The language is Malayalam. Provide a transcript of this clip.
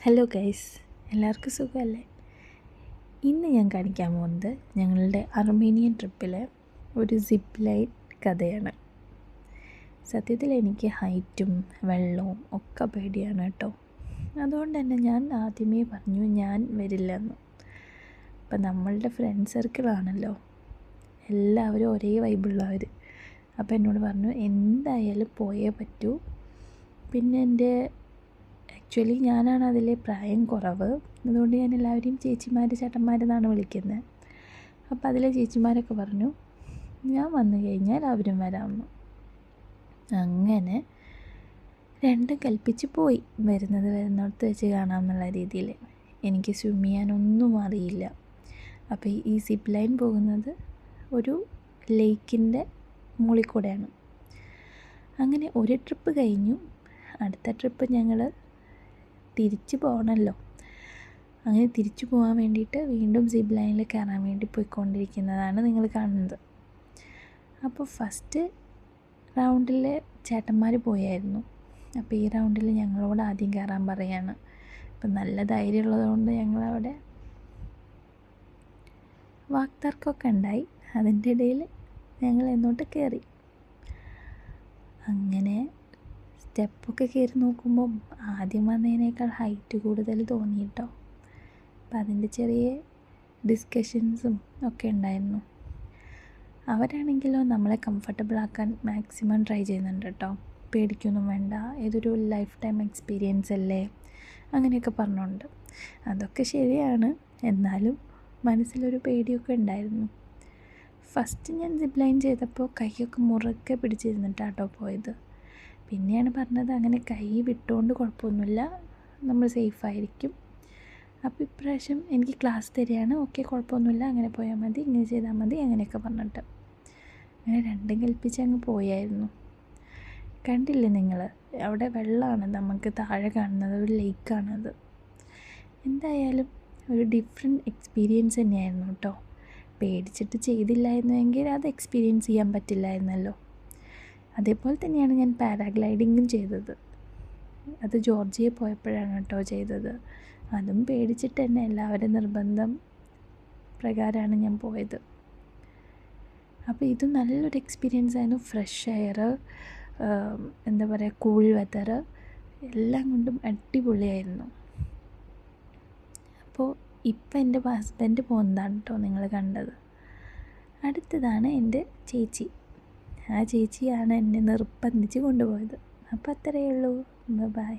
ഹലോ ഗൈസ്, എല്ലാവർക്കും സുഖമല്ലേ? ഇന്ന് ഞാൻ കാണിക്കാൻ പോകുന്നത് ഞങ്ങളുടെ അർമേനിയൻ ട്രിപ്പിലെ ഒരു സിപ്പ് ലൈൻ കഥയാണ്. സത്യത്തിൽ എനിക്ക് ഹൈറ്റും വെള്ളവും ഒക്കെ പേടിയാണ് കേട്ടോ. അതുകൊണ്ട് തന്നെ ഞാൻ ആദ്യമേ പറഞ്ഞു ഞാൻ വരില്ലെന്ന്. അപ്പം നമ്മളുടെ ഫ്രണ്ട് സർക്കിളാണല്ലോ, എല്ലാവരും ഒരേ വൈബുള്ളവർ. അപ്പോൾ എന്നോട് പറഞ്ഞു എന്തായാലും പോയേ പറ്റൂ. പിന്നെ എൻ്റെ ആക്ച്വലി ഞാനാണ് അതിലെ പ്രായം കുറവ്, അതുകൊണ്ട് ഞാൻ എല്ലാവരെയും ചേച്ചിമാർ ചേട്ടന്മാരെന്നാണ് വിളിക്കുന്നത്. അപ്പോൾ അതിലെ ചേച്ചിമാരൊക്കെ പറഞ്ഞു ഞാൻ വന്നു കഴിഞ്ഞാൽ അവരും വരാമെന്ന്. അങ്ങനെ രണ്ടും കൽപ്പിച്ച് പോയി. വരുന്നിടത്ത് വെച്ച് കാണാമെന്നുള്ള രീതിയിൽ. എനിക്ക് സ്വിം ചെയ്യാനൊന്നും അറിയില്ല. അപ്പോൾ ഈ സിപ്പ് ലൈൻ പോകുന്നത് ഒരു ലേക്കിൻ്റെ മുകളിൽ കൂടെയാണ്. അങ്ങനെ ഒരു ട്രിപ്പ് കഴിഞ്ഞു. അടുത്ത ട്രിപ്പ് ഞങ്ങൾ തിരിച്ചു പോകണമല്ലോ. അങ്ങനെ തിരിച്ചു പോകാൻ വേണ്ടിയിട്ട് വീണ്ടും സിപ്പ് ലൈനിൽ കയറാൻ വേണ്ടി പോയിക്കൊണ്ടിരിക്കുന്നതാണ് നിങ്ങൾ കാണുന്നത്. അപ്പോൾ ഫസ്റ്റ് റൗണ്ടിൽ ചേട്ടന്മാർ പോയായിരുന്നു. അപ്പോൾ ഈ റൗണ്ടിൽ ഞങ്ങളോട് ആദ്യം കയറാൻ പറയാണ്. അപ്പം നല്ല ധൈര്യമുള്ളതുകൊണ്ട് ഞങ്ങളവിടെ വാക്തർക്കമൊക്കെ ഉണ്ടായി. അതിൻ്റെ ഇടയിൽ ഞങ്ങൾ എന്നോട്ട് കയറി. അങ്ങനെ സ്റ്റെപ്പൊക്കെ കയറി നോക്കുമ്പം ആദ്യം വന്നതിനേക്കാൾ ഹൈറ്റ് കൂടുതൽ തോന്നി കേട്ടോ. അപ്പം അതിൻ്റെ ചെറിയ ഡിസ്കഷൻസും ഒക്കെ ഉണ്ടായിരുന്നു. അവരാണെങ്കിലോ നമ്മളെ കംഫർട്ടബിൾ ആക്കാൻ മാക്സിമം ട്രൈ ചെയ്യുന്നുണ്ട് കേട്ടോ. പേടിക്കൊന്നും വേണ്ട, ഇതൊരു ലൈഫ് ടൈം എക്സ്പീരിയൻസ് അല്ലേ, അങ്ങനെയൊക്കെ പറഞ്ഞുകൊണ്ട്. അതൊക്കെ ശരിയാണ്, എന്നാലും മനസ്സിലൊരു പേടിയൊക്കെ ഉണ്ടായിരുന്നു. ഫസ്റ്റ് ഞാൻ സിപ്പ് ലൈൻ ചെയ്തപ്പോൾ കൈയൊക്കെ മുറുക്കെ പിടിച്ചിരുന്നിട്ടാട്ടോ പോയത്. പിന്നെയാണ് പറഞ്ഞത് അങ്ങനെ കൈ വിട്ടുകൊണ്ട് കുഴപ്പമൊന്നുമില്ല, നമ്മൾ സേഫായിരിക്കും. അപ്പോൾ ഇപ്രാവശ്യം എനിക്ക് ക്ലാസ് തരികയാണ്. ഓക്കെ, കുഴപ്പമൊന്നുമില്ല, അങ്ങനെ പോയാൽ മതി, ഇങ്ങനെ ചെയ്താൽ മതി, അങ്ങനെയൊക്കെ പറഞ്ഞിട്ട് അങ്ങനെ രണ്ടും കൽപ്പിച്ച് അങ്ങ് പോയായിരുന്നു. കണ്ടില്ലേ നിങ്ങൾ, അവിടെ വെള്ളമാണ് നമുക്ക് താഴെ കാണുന്നത്, ഒരു ലേക്കാണത്. എന്തായാലും ഒരു ഡിഫറെൻറ്റ് എക്സ്പീരിയൻസ് തന്നെയായിരുന്നു കേട്ടോ. പേടിച്ചിട്ട് ചെയ്തില്ലായിരുന്നുവെങ്കിൽ അത് എക്സ്പീരിയൻസ് ചെയ്യാൻ പറ്റില്ലായിരുന്നല്ലോ. അതേപോലെ തന്നെയാണ് ഞാൻ പാരാഗ്ലൈഡിങ്ങും ചെയ്തത്. അത് ജോർജിയയിൽ പോയപ്പോഴാണ് കേട്ടോ ചെയ്തത്. അതും പേടിച്ചിട്ട് തന്നെ, എല്ലാവരും നിർബന്ധം പ്രകാരമാണ് ഞാൻ പോയത്. അപ്പോൾ ഇത് നല്ലൊരു എക്സ്പീരിയൻസ് ആയിരുന്നു. ഫ്രഷ് എയർ, എന്താ പറയുക, കൂൾ വെതർ, എല്ലാം കൊണ്ടും അടിപൊളിയായിരുന്നു. അപ്പോൾ ഇപ്പം എൻ്റെ ഹസ്ബൻഡ് പോകുന്നതാണ് കേട്ടോ നിങ്ങൾ കണ്ടത്. അടുത്തതാണ് എൻ്റെ ചേച്ചി. ആ ചേച്ചിയാണ് എന്നെ നിർബന്ധിച്ച് കൊണ്ടുപോയത്. അപ്പോൾ അത്രയേ ഉള്ളൂ. ബൈ.